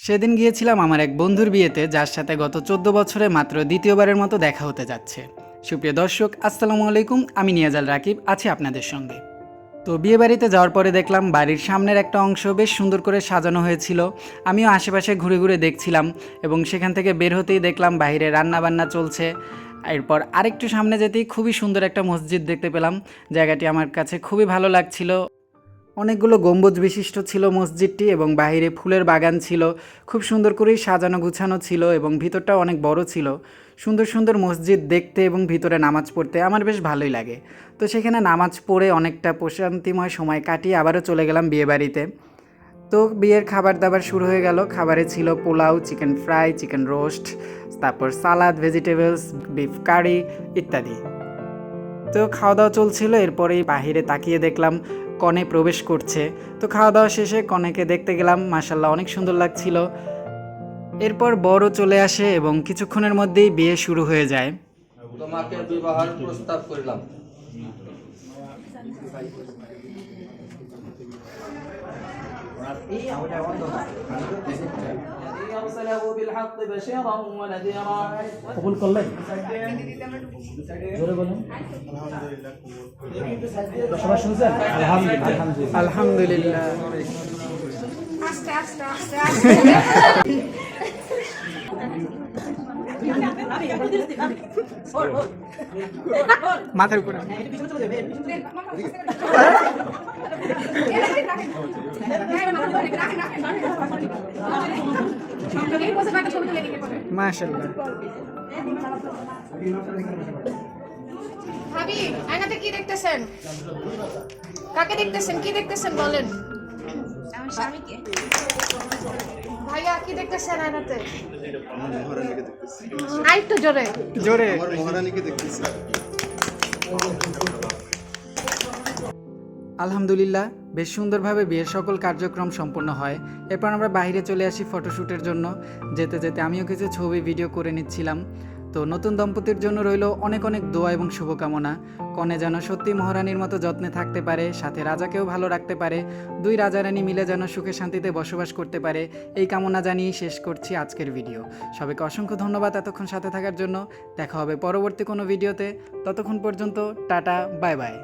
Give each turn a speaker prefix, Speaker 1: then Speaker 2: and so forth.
Speaker 1: সেদিন গিয়েছিলাম আমার এক বন্ধুর বিয়েতে, যার সাথে গত 14 বছরে মাত্র দ্বিতীয়বারের মতো দেখা হতে যাচ্ছে। সুপ্রিয় দর্শক, আসসালামু আলাইকুম, আমি নিয়াজাল রাকিব আছি আপনাদের সঙ্গে। তো বিয়ে বাড়িতে যাওয়ার পরে দেখলাম বাড়ির সামনের একটা অংশ বেশ সুন্দর করে সাজানো হয়েছিল। আমিও আশেপাশে ঘুরে ঘুরে দেখছিলাম এবং সেখান থেকে বের হতেই দেখলাম বাইরে রান্না বান্না চলছে। এরপর আরেকটু সামনে যেতেই খুবই সুন্দর একটা মসজিদ দেখতে পেলাম। জায়গাটি আমার কাছে খুবই ভালো লাগছিল। অনেকগুলো গম্বুজ বিশিষ্ট ছিল মসজিদটি এবং বাইরে ফুলের বাগান ছিল। খুব সুন্দর করেই সাজানো গুছানো ছিল এবং ভিতরটাও অনেক বড় ছিল। সুন্দর সুন্দর মসজিদ দেখতে এবং ভিতরে নামাজ পড়তে আমার বেশ ভালোই লাগে। তো সেখানে নামাজ পড়ে অনেকটা প্রশান্তিময় সময় কাটিয়ে আবারও চলে গেলাম বিয়েবাড়িতে। তো বিয়ের খাবার দাবার শুরু হয়ে গেল। খাবারে ছিল pulao, chicken fry, chicken roast, তারপর সালাদ, ভেজিটেবলস, বিফ কারি ইত্যাদি। তো খাওয়া দাওয়া চলছিল। এরপরেই বাহিরে তাকিয়ে দেখলাম কনে প্রবেশ করছে। তো খাওয়া দাওয়া শেষে কনেকে দেখতে গেলাম, মাশাআল্লাহ অনেক সুন্দর লাগছিল। এরপর বরও চলে আসে এবং কিছুক্ষণের মধ্যেই বিয়ে শুরু হয়ে যায়।
Speaker 2: তোমাকে বিবাহের প্রস্তাব করিলাম।
Speaker 3: কবুল করলেন? জোরে বলুন। সবাই শুনছেন? আলহামদুলিল্লাহ।
Speaker 1: আলহামদুলিল্লাহ।
Speaker 4: আস্তে আস্তে আস্তে আস্তে
Speaker 1: মাথার উপরে মাশাআল্লাহ।
Speaker 4: ভাবি, আয়নাতে কি দেখতেছেন? কাকে দেখতেছেন? কি দেখতেছেন বলেন? আমার স্বামীকে। ভাইয়া কি দেখতেছেন আয়নাতে?
Speaker 5: আমার মহারানীকে দেখতেছি।
Speaker 4: আরেকটু জোরে।
Speaker 1: জোরে।
Speaker 5: আমার মহারানীকে দেখতেছি।
Speaker 1: আলহামদুলিল্লাহ, বেশ সুন্দরভাবে বিয়ের সকল কার্যক্রম সম্পন্ন হয়। এরপর আমরা বাইরে চলে আসি ফটোশ্যুটের জন্য। যেতে যেতে আমিও কিছু ছবি ভিডিও করে নিচ্ছিলাম। তো নতুন দম্পতির জন্য রইল অনেক অনেক দোয়া এবং শুভকামনা। কনে যেন সত্যি মহারানীর মতো যত্নে থাকতে পারে, সাথে রাজাকেও ভালো রাখতে পারে, দুই রাজা রানী মিলে যেন সুখে শান্তিতে বসবাস করতে পারে, এই কামনা জানিয়েই শেষ করছি আজকের ভিডিও। সবাইকে অসংখ্য ধন্যবাদ এতক্ষণ সাথে থাকার জন্য। দেখা হবে পরবর্তী কোনো ভিডিওতে। ততক্ষণ পর্যন্ত টাটা, বাই বাই।